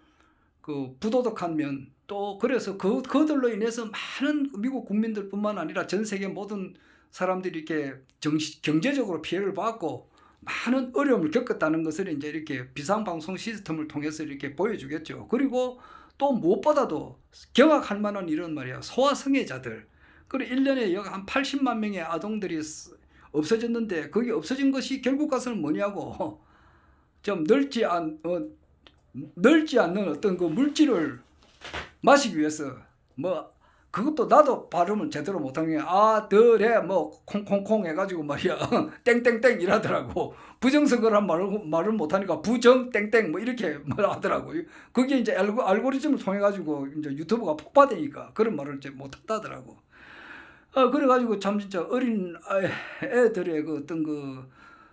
S1: 그 부도덕한 면 또 그래서 그들로 인해서 많은 미국 국민들뿐만 아니라 전 세계 모든 사람들이 이렇게 경제적으로 피해를 받고 많은 어려움을 겪었다는 것을 이제 이렇게 비상방송 시스템을 통해서 이렇게 보여주겠죠. 그리고 또 무엇보다도 경악할 만한 일은 말이야. 소아성애자들. 그리고 1년에 여기 한 80만 명의 아동들이 없어졌는데 그게 없어진 것이 결국 가서는 뭐냐고. 좀 넓지 않는 어떤 그 물질을 마시기 위해서 뭐 그것도 나도 발음을 제대로 못하는 게 아들에 뭐 콩콩콩 해가지고 말이야 땡땡땡 이라더라고. 부정선거란 말을 못하니까 부정 땡땡 뭐 이렇게 하더라고. 그게 이제 알고리즘을 통해 가지고 이제 유튜브가 폭파되니까 그런 말을 이제 못한다더라고. 그래가지고 참 진짜 어린 애들의 그 어떤 그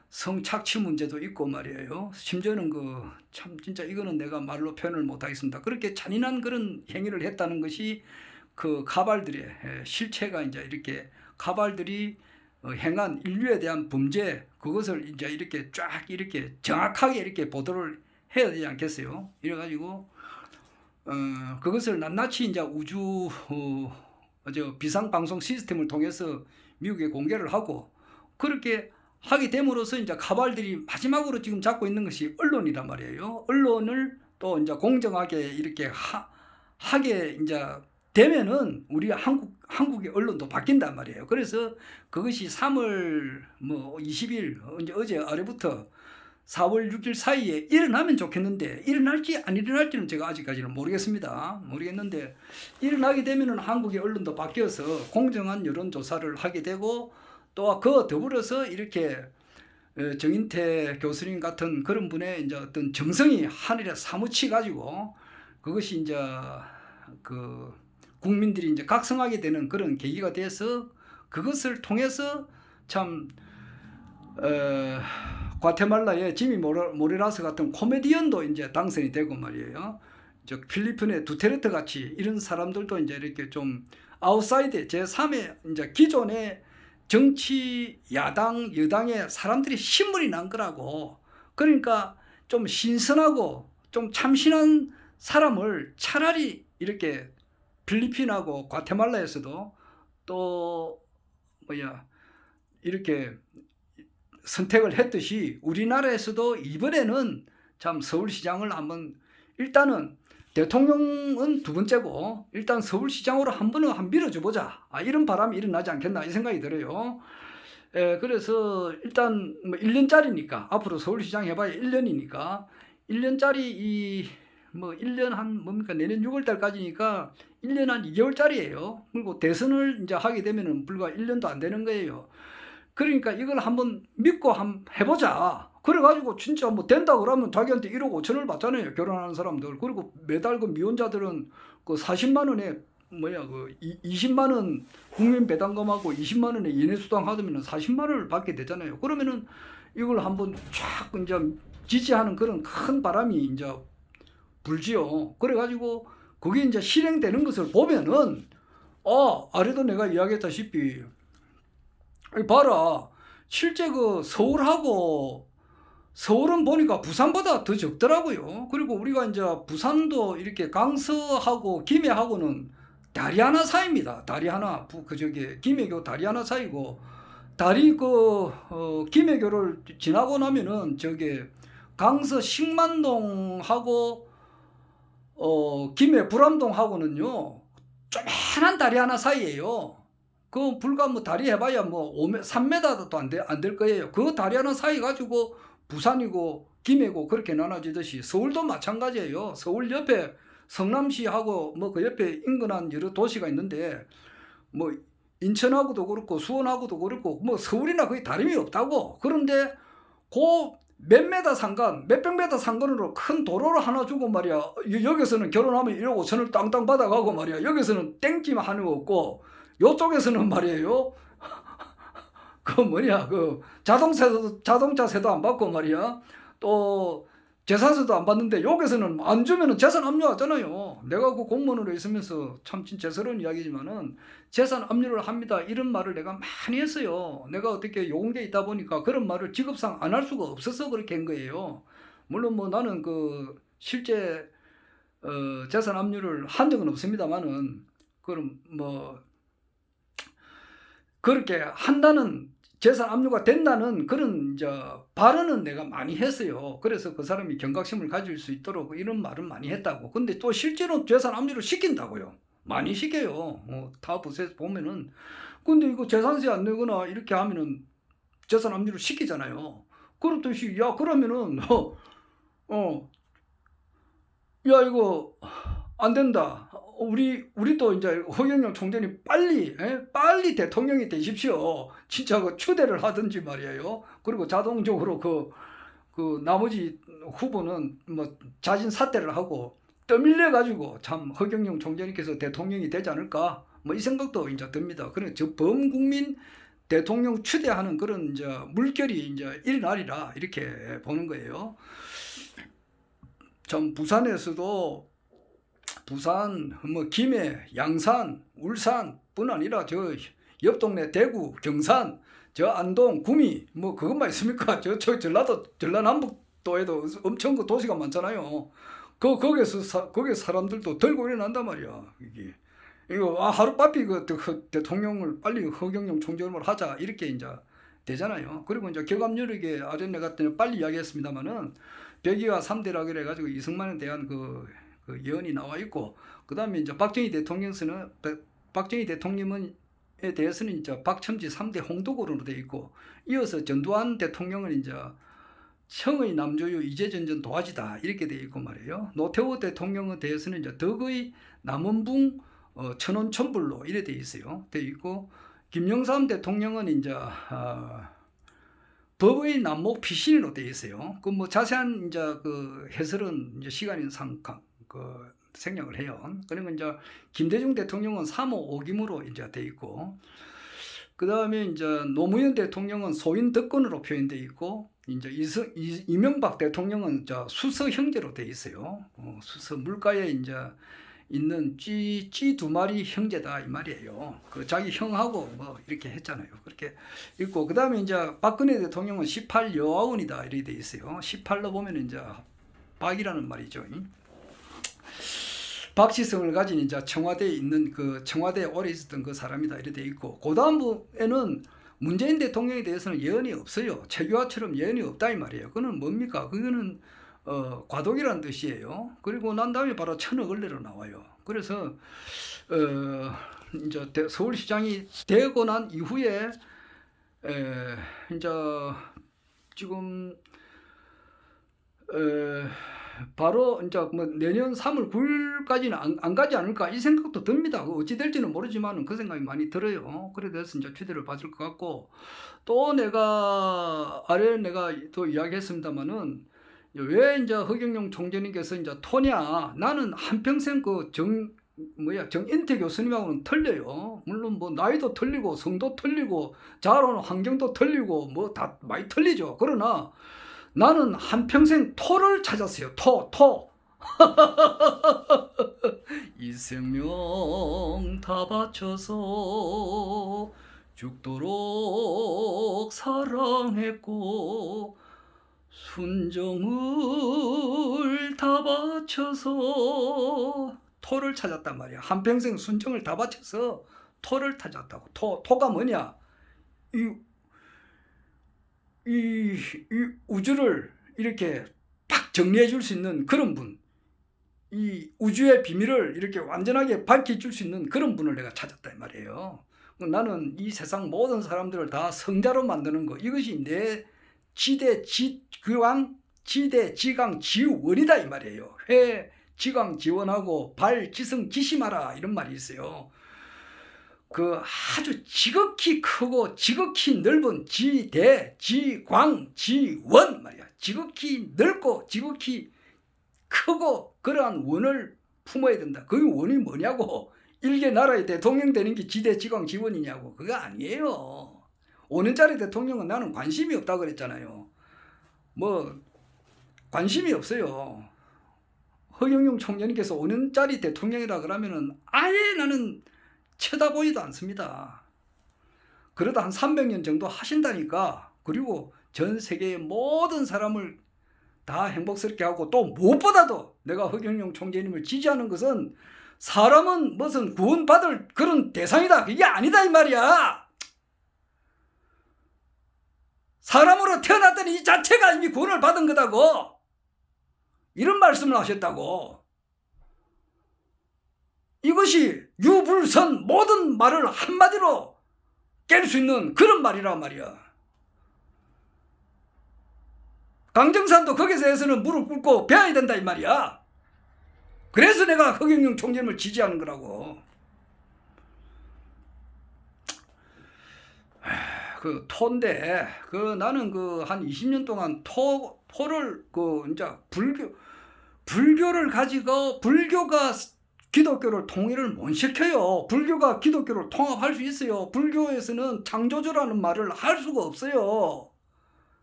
S1: 성착취 문제도 있고 말이에요. 심지어는 그 참 진짜 이거는 내가 말로 표현을 못 하겠습니다. 그렇게 잔인한 그런 행위를 했다는 것이 그 가발들의 실체가 이제 이렇게 가발들이 행한 인류에 대한 범죄, 그것을 이제 이렇게 쫙 이렇게 정확하게 이렇게 보도를 해야 되지 않겠어요? 이래가지고 그것을 낱낱이 이제 우주 비상 방송 시스템을 통해서 미국에 공개를 하고, 그렇게 하게 됨으로써 이제 가발들이 마지막으로 지금 잡고 있는 것이 언론이란 말이에요. 언론을 또 이제 공정하게 이렇게 하게 이제 되면은 우리 한국의 언론도 바뀐단 말이에요. 그래서 그것이 3월 뭐 20일 어제 아래부터 4월 6일 사이에 일어나면 좋겠는데, 일어날지 안 일어날지는 제가 아직까지는 모르겠는데 일어나게 되면은 한국의 언론도 바뀌어서 공정한 여론조사를 하게 되고, 또 그 더불어서 이렇게 정인태 교수님 같은 그런 분의 이제 어떤 정성이 하늘에 사무치 가지고 그것이 이제 그 국민들이 이제 각성하게 되는 그런 계기가 돼서, 그것을 통해서 참 과테말라의 지미 모레라스 같은 코미디언도 이제 당선이 되고 말이에요. 저 필리핀의 두테르테 같이 이런 사람들도 이제 이렇게 좀 아웃사이드 제3의 이제 기존의 정치 야당 여당의 사람들이 신물이 난 거라고. 그러니까 좀 신선하고 좀 참신한 사람을 차라리 이렇게 필리핀하고 과테말라에서도 또 이렇게 선택을 했듯이 우리나라에서도 이번에는 참 서울시장을 한번, 일단은 대통령은 두 번째고 일단 서울시장으로 한 번은 밀어줘 보자, 이런 바람이 일어나지 않겠나 이 생각이 들어요. 그래서 일단 뭐 1년짜리니까 앞으로 서울시장 해봐야 1년이니까 1년짜리 뭐 1년 한 뭡니까 내년 6월달까지니까 1년 한 2개월짜리예요. 그리고 대선을 이제 하게 되면은 불과 1년도 안 되는 거예요. 그러니까 이걸 한번 믿고 한번 해보자. 그래가지고 진짜 뭐 된다 그러면 자기한테 1억 5천을 받잖아요. 결혼하는 사람들. 그리고 매달 그 미혼자들은 그 40만 원에 그 20만 원 국민 배당금하고 20만 원에 연애수당 하면 40만 원을 받게 되잖아요. 그러면은 이걸 한번 쫙 이제 지지하는 그런 큰 바람이 이제 불지요. 그래가지고 그게 이제 실행되는 것을 보면은 아래도 내가 이야기했다시피 봐라, 실제 그 서울은 보니까 부산보다 더 적더라고요. 그리고 우리가 이제 부산도 이렇게 강서하고 김해하고는 다리 하나 사이입니다. 다리 하나, 김해교 다리 하나 사이고, 다리 김해교를 지나고 나면은 강서 식만동하고 김해 불암동하고는요 조그만한 다리 하나 사이예요. 그 불과 뭐 다리 해봐야 뭐 3m도 안 될 거예요. 그 다리 하나 사이 가지고 부산이고 김해고 그렇게 나눠지듯이 서울도 마찬가지예요. 서울 옆에 성남시하고 뭐 그 옆에 인근한 여러 도시가 있는데 뭐 인천하고도 그렇고 수원하고도 그렇고 뭐 서울이나 거의 다름이 없다고. 그런데 몇백 메다 상관으로 큰 도로를 하나 주고 말이야. 여기서는 결혼하면 1억 5천을 땅땅 받아가고 말이야. 여기서는 땡김 하는 거 없고, 요쪽에서는 말이에요. 그 자동차세도 안 받고 말이야. 또 재산세도 안 받는데 여기서는 안 주면은 재산 압류하잖아요. 내가 그 공무원으로 있으면서 참 죄스러운 이야기지만은 재산 압류를 합니다. 이런 말을 내가 많이 했어요. 내가 어떻게 요공계에 있다 보니까 그런 말을 직업상 안 할 수가 없어서 그렇게 한 거예요. 물론 뭐 나는 그 실제 재산 압류를 한 적은 없습니다만은 그럼 뭐 그렇게 한다는, 재산 압류가 된다는 그런 이제 발언은 내가 많이 했어요. 그래서 그 사람이 경각심을 가질 수 있도록 이런 말은 많이 했다고. 근데 또 실제로 재산 압류를 시킨다고요. 많이 시켜요. 다 보면은. 근데 이거 재산세 안 내거나 이렇게 하면은 재산 압류를 시키잖아요. 그렇듯이 그러면은 이거 안 된다. 우리도 이제 허경영 총재님 빨리 대통령이 되십시오. 진짜 그 추대를 하든지 말이에요. 그리고 자동적으로 그 나머지 후보는 뭐 자진 사퇴를 하고 떠밀려 가지고 참 허경영 총재님께서 대통령이 되지 않을까 뭐 이 생각도 이제 듭니다. 그래 저 범국민 대통령 추대하는 그런 이제 물결이 이제 일어나리라 이렇게 보는 거예요. 참 부산에서도 부산, 뭐 김해, 양산, 울산뿐 아니라 저 옆 동네 대구, 경산, 저 안동, 구미 뭐 그것만 있습니까? 저 전라도 전라남북도에도 엄청 그 도시가 많잖아요. 거기서 사람들도 들고 일어난단 말이야. 이거 하루빨리 그 대통령을 빨리 허경영 총재를 하자 이렇게 이제 되잖아요. 그리고 이제 격압여력에 아전에 갔더니 빨리 이야기했습니다만은 백의와 3대라 그래가지고 이승만에 대한 그 예언이 나와 있고, 그 다음에 이제 박정희 대통령에 대해서는 이제 박첨지 3대 홍도골으로 되어 있고, 이어서 전두환 대통령은 이제 청의 남조유 이재전전 도화지다 이렇게 되어 있고 말이에요. 노태우 대통령에 대해서는 이제 덕의 남원붕 천원 천불로 이래 되어 있어요. 되어 있고, 김영삼 대통령은 이제 법의 남목 피신으로 되어 있어요. 그 뭐 자세한 이제 그 해설은 이제 시간이 생략을 해요. 그러면 이제 김대중 대통령은 3호 5김으로 이제 돼 있고, 그 다음에 이제 노무현 대통령은 소인 덕건으로 표현되어 있고, 이제 이명박 대통령은 수서 형제로 돼 있어요. 수서 물가에 이제 있는 쥐 두 마리 형제다 이 말이에요. 그 자기 형하고 뭐 이렇게 했잖아요. 그렇게 있고, 그 다음에 이제 박근혜 대통령은 18 여아원이다 이렇게 돼 있어요. 18로 보면 이제 박이라는 말이죠. 박시성을 가진 이제 청와대에 있는 그 청와대에 오래 있었던 그 사람이다 이렇게 돼 있고, 그 다음에는 문재인 대통령에 대해서는 예언이 없어요. 최규하처럼 예언이 없다 이 말이에요. 그거는 뭡니까? 그거는 과도기라는 뜻이에요. 그리고 난 다음에 바로 천억을내로 나와요. 그래서 이제 서울시장이 되고 난 이후에 이제 지금 바로 이제 뭐 내년 3월 9일까지는 안 가지 않을까 이 생각도 듭니다. 어찌 될지는 모르지만 그 생각이 많이 들어요. 그래서 이제 추대를 받을 것 같고, 또 내가 또 이야기했습니다만은 왜 이제 허경영 총재님께서 이제 토냐, 나는 한평생 그 정인태 교수님하고는 틀려요. 물론 뭐 나이도 틀리고 성도 틀리고 자라오는 환경도 틀리고 뭐 다 많이 틀리죠. 그러나 나는 한평생 토를 찾았어요. 토. 이 생명 다 바쳐서 죽도록 사랑했고, 순정을 다 바쳐서 토를 찾았단 말이야. 한평생 순정을 다 바쳐서 토를 찾았다고. 토가 뭐냐? 이 우주를 이렇게 팍 정리해 줄 수 있는 그런 분, 이 우주의 비밀을 이렇게 완전하게 밝혀 줄 수 있는 그런 분을 내가 찾았다 이 말이에요. 나는 이 세상 모든 사람들을 다 성자로 만드는 거, 이것이 내 지대 지강 지원이다 이 말이에요. 회 지강 지원하고 발 지성 지심하라 이런 말이 있어요. 그 아주 지극히 크고 지극히 넓은 지대, 지광, 지원 말이야. 지극히 넓고 지극히 크고 그러한 원을 품어야 된다. 그 원이 뭐냐고. 일개 나라의 대통령 되는 게 지대, 지광, 지원이냐고. 그거 아니에요. 5년짜리 대통령은 나는 관심이 없다고 그랬잖아요. 뭐 관심이 없어요. 허경영 총재님께서 5년짜리 대통령이라 그러면은 아예 나는 쳐다보지도 않습니다. 그러다 한 300년 정도 하신다니까. 그리고 전 세계의 모든 사람을 다 행복스럽게 하고, 또 무엇보다도 내가 허경영 총재님을 지지하는 것은 사람은 무슨 구원받을 그런 대상이다 그게 아니다 이 말이야. 사람으로 태어났던 이 자체가 이미 구원을 받은 거다고, 이런 말씀을 하셨다고. 이것이 유불선 모든 말을 한마디로 깰 수 있는 그런 말이란 말이야. 강정산도 거기에 대해서는 무릎 꿇고 배워야 된다 이 말이야. 그래서 내가 허경영 총재님을 지지하는 거라고. 그 토인데, 나는 한 20년 동안 토를 이제 불교를 가지고, 불교가 기독교를 통일을 못 시켜요. 불교가 기독교를 통합할 수 있어요. 불교에서는 창조주라는 말을 할 수가 없어요.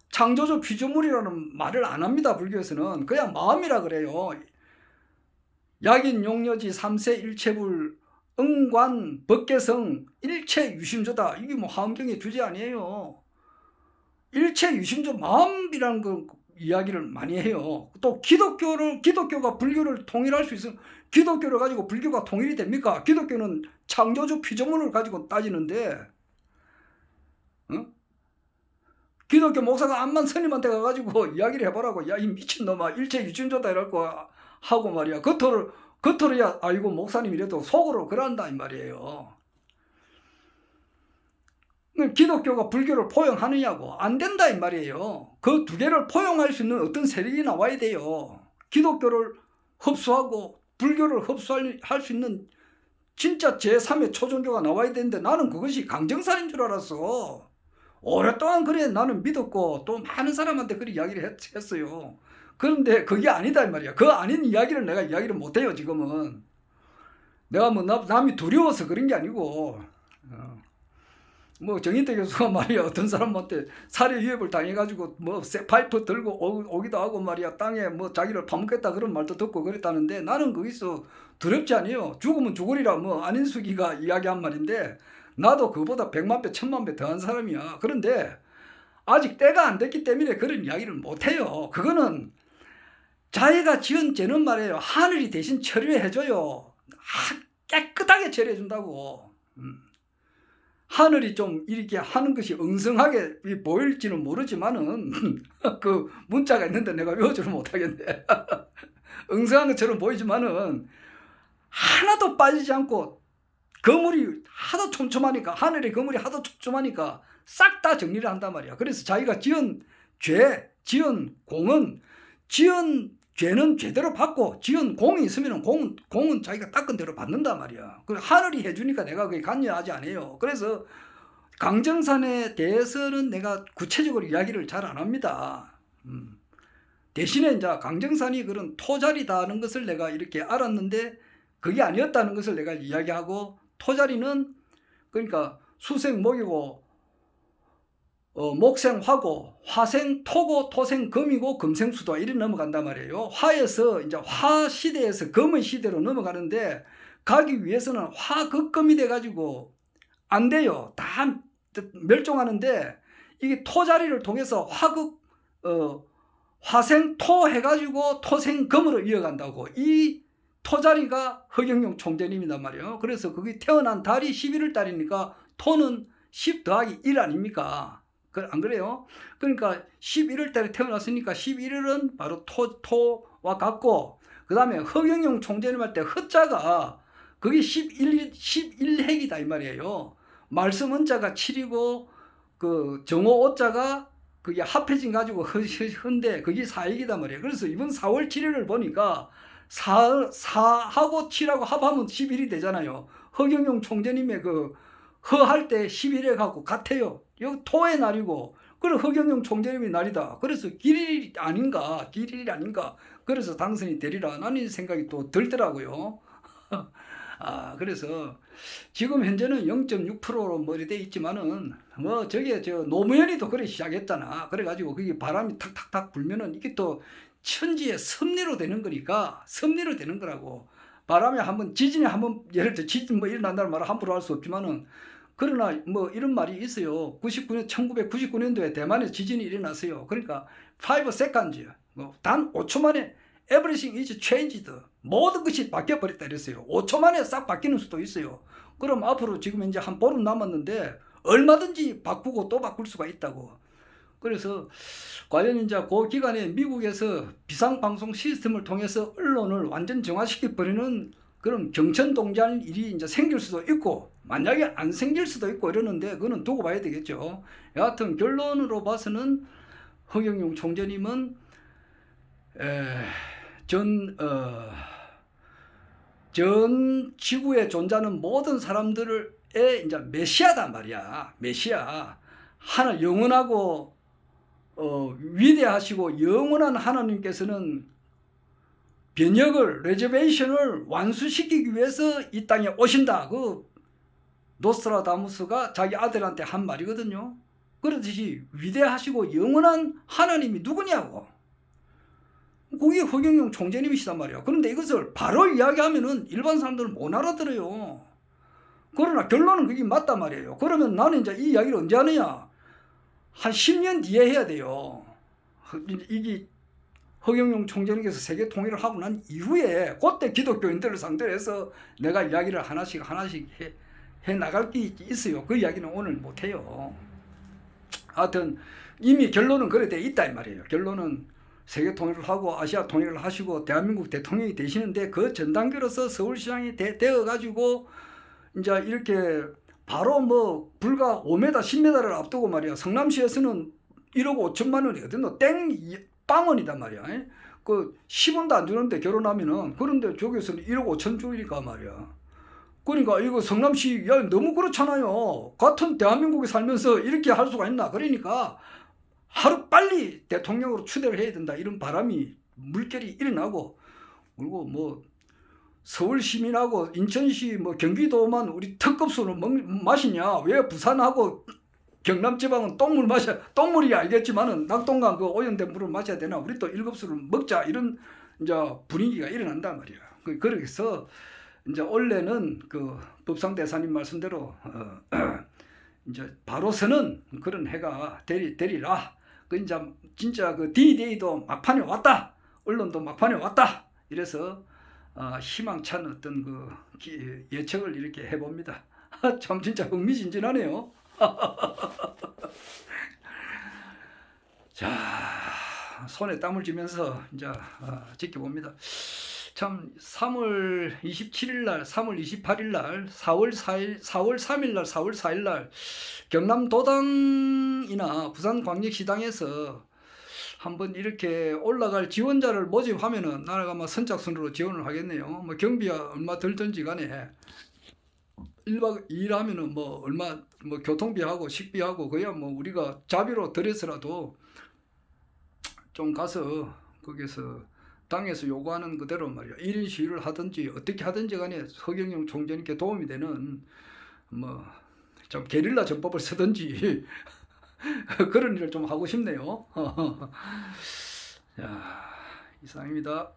S1: 창조주 피조물이라는 말을 안 합니다. 불교에서는 그냥 마음이라 그래요. 약인 용려지 삼세 일체불 응관 법계성 일체 유심조다. 이게 뭐 화엄경의 주제 아니에요. 일체 유심조 마음이라는 거 이야기를 많이 해요. 또 기독교가 불교를 통일할 수 있으면 기독교를 가지고 불교가 통일이 됩니까? 기독교는 창조주 피조물을 가지고 따지는데, 기독교 목사가 암만 스님한테 가가지고 이야기를 해보라고, 야, 이 미친놈아, 일체 유심조다 이럴거 하고 말이야. 겉으로야 아이고 목사님 이래도 속으로 그런다 이 말이에요. 기독교가 불교를 포용하느냐고, 안 된다 이 말이에요. 그 두 개를 포용할 수 있는 어떤 세력이 나와야 돼요. 기독교를 흡수하고 불교를 흡수할 수 있는 진짜 제3의 초종교가 나와야 되는데, 나는 그것이 강정살인 줄 알았어. 오랫동안 그래 나는 믿었고 또 많은 사람한테 그런 이야기를 했어요. 그런데 그게 아니다 이 말이야. 그 아닌 이야기를 내가 이야기를 못해요. 지금은 내가 뭐 남이 두려워서 그런 게 아니고, 뭐 정인태 교수가 말이야 어떤 사람한테 살해 위협을 당해가지고 뭐 파이프 들고 오기도 하고 말이야, 땅에 뭐 자기를 파묻겠다 그런 말도 듣고 그랬다는데, 나는 거기서 두렵지 않아요. 죽으면 죽으리라 뭐 안인숙이가 이야기한 말인데, 나도 그보다 100만 배 1000만 배 더한 사람이야. 그런데 아직 때가 안 됐기 때문에 그런 이야기를 못해요. 그거는 자기가 지은 죄는 말이에요 하늘이 대신 처리해줘요. 깨끗하게 처리해준다고. 하늘이 좀 이렇게 하는 것이 엉성하게 보일지는 모르지만은 그 문자가 있는데 내가 외우지를 못하겠네. 엉성한 것처럼 보이지만은 하나도 빠지지 않고, 거물이 하도 촘촘하니까, 하늘의 거물이 하도 촘촘하니까 싹 다 정리를 한단 말이야. 그래서 자기가 지은 죄, 지은 공은, 지은 죄는 죄대로 받고, 지은 공이 있으면 공은 자기가 닦은 대로 받는단 말이야. 그 하늘이 해주니까 내가 그게 관여하지 않아요. 그래서 강정산에 대해서는 내가 구체적으로 이야기를 잘 안 합니다. 대신에 이제 강정산이 그런 토자리다는 것을 내가 이렇게 알았는데, 그게 아니었다는 것을 내가 이야기하고, 토자리는 그러니까 수생 목이고, 목생 화고, 화생 토고, 토생 금이고, 금생 수도 이리 넘어간단 말이에요. 화에서 이제 화 시대에서 금의 시대로 넘어가는데, 가기 위해서는 화극금이 돼가지고 안 돼요. 다 멸종하는데, 이게 토자리를 통해서 화생 토 해가지고 토생 금으로 이어간다고. 이 토자리가 허경영 총재님이란 말이에요. 그래서 그게 태어난 달이 11월 달이니까 토는 10 더하기 1 아닙니까? 안 그래요? 그러니까 11월 달에 태어났으니까 11월은 바로 토와 같고, 그 다음에 허경영 총재님 할 때 허자가 그게 11핵이다 이 말이에요. 말씀 은자가 7이고 그 정오 오자가 그게 합해진 가지고 헌데 그게 4핵이다 말이에요. 그래서 이번 4월 7일을 보니까 4하고 7하고 합하면 11이 되잖아요. 허경영 총재님의 그 허할 때 11핵하고 같아요. 여기 토의 날이고, 그래 허경영 총재님의 날이다. 그래서 길일이 아닌가. 그래서 당선이 되리라 나는 생각이 또 들더라고요. 그래서 지금 현재는 0.6%로 뭐 이렇게 돼 있지만은, 뭐 저게 노무현이 또 그래 시작했잖아. 그래가지고 그게 바람이 탁탁탁 불면은 이게 또 천지의 섭리로 되는 거니까, 섭리로 되는 거라고. 바람이 한번, 지진이 한번, 예를 들어 지진 뭐 일어난다는 말을 함부로 할 수 없지만은, 그러나 뭐 이런 말이 있어요. 1999년도에 대만에 지진이 일어났어요. 그러니까 5 seconds, 단 5초 만에 everything is changed. 모든 것이 바뀌어버렸다 이랬어요. 5초 만에 싹 바뀌는 수도 있어요. 그럼 앞으로 지금 이제 한 보름 남았는데 얼마든지 바꾸고 또 바꿀 수가 있다고. 그래서 과연 이제 그 기간에 미국에서 비상방송 시스템을 통해서 언론을 완전 정화시켜버리는 그런 경천동지할 일이 이제 생길 수도 있고, 만약에 안 생길 수도 있고 이러는데, 그거는 두고 봐야 되겠죠. 여하튼 결론으로 봐서는 허경영 총재님은 전 지구에 존재하는 모든 사람들의 이제 메시아단 말이야. 메시아. 하나 영원하고 위대하시고 영원한 하나님께서는 변역을 레저베이션을 완수시키기 위해서 이 땅에 오신다. 그 노스트라다무스가 자기 아들한테 한 말이거든요. 그렇듯이 위대하시고 영원한 하나님이 누구냐고. 그게 허경영 총재님이시단 말이야. 그런데 이것을 바로 이야기하면은 일반 사람들은 못 알아들어요. 그러나 결론은 그게 맞단 말이에요. 그러면 나는 이제 이 이야기를 언제 하느냐? 한 10년 뒤에 해야 돼요. 이게 허경영 총재님께서 세계 통일을 하고 난 이후에 그때 기독교인들을 상대로 해서 내가 이야기를 하나씩 해 나갈 게 있어요. 그 이야기는 오늘 못 해요. 하여튼 이미 결론은 그래 돼 있다 이 말이에요. 결론은 세계 통일을 하고 아시아 통일을 하시고 대한민국 대통령이 되시는데 그 전 단계로서 서울시장이 되어 가지고 이제 이렇게 바로 뭐 불과 5m, 10m를 앞두고 말이야. 성남시에서는 1억 5천만 원이거든. 빵원이단 말이야. 그 10원도 안 주는데 결혼하면은. 그런데 저기서는 1억 5천 주니까 말이야. 그러니까 이거 성남시 야 너무 그렇잖아요. 같은 대한민국에 살면서 이렇게 할 수가 있나. 그러니까 하루 빨리 대통령으로 추대를 해야 된다. 이런 바람이 물결이 일어나고, 그리고 뭐 서울 시민하고 인천시 뭐 경기도만 우리 특급수로 마시냐. 왜 부산하고 경남 지방은 똥물 똥물이 알겠지만은 낙동강 그 오염된 물을 마셔야 되나. 우리 또 1급수를 먹자. 이런 이제 분위기가 일어난단 말이야. 그래서 이제 원래는 그 법상 대사님 말씀대로 이제 바로서는 그런 해가 되리라. 그 이제 진짜 그 D-Day도 막판에 왔다. 언론도 막판에 왔다. 이래서 희망찬 어떤 그 예측을 이렇게 해봅니다. 참 진짜 흥미진진하네요. 자, 손에 땀을 쥐면서 이제 지켜봅니다. 참 3월 27일 날, 3월 28일 날, 4월 4일, 4월 3일 날, 4월 4일 날 경남도당이나 부산광역시당에서 한번 이렇게 올라갈 지원자를 모집하면은 나라가 뭐 선착순으로 지원을 하겠네요. 뭐 경비가 얼마 들든지 간에 1박 2일 하면은 뭐 얼마 뭐 교통비하고 식비하고 그야 뭐 우리가 자비로 들여서라도 좀 가서 거기서 당에서 요구하는 그대로 말이야 1인 시위를 하든지 어떻게 하든지 간에 허경영 총재님께 도움이 되는 뭐 좀 게릴라 전법을 쓰든지 그런 일을 좀 하고 싶네요. 자, 이상입니다.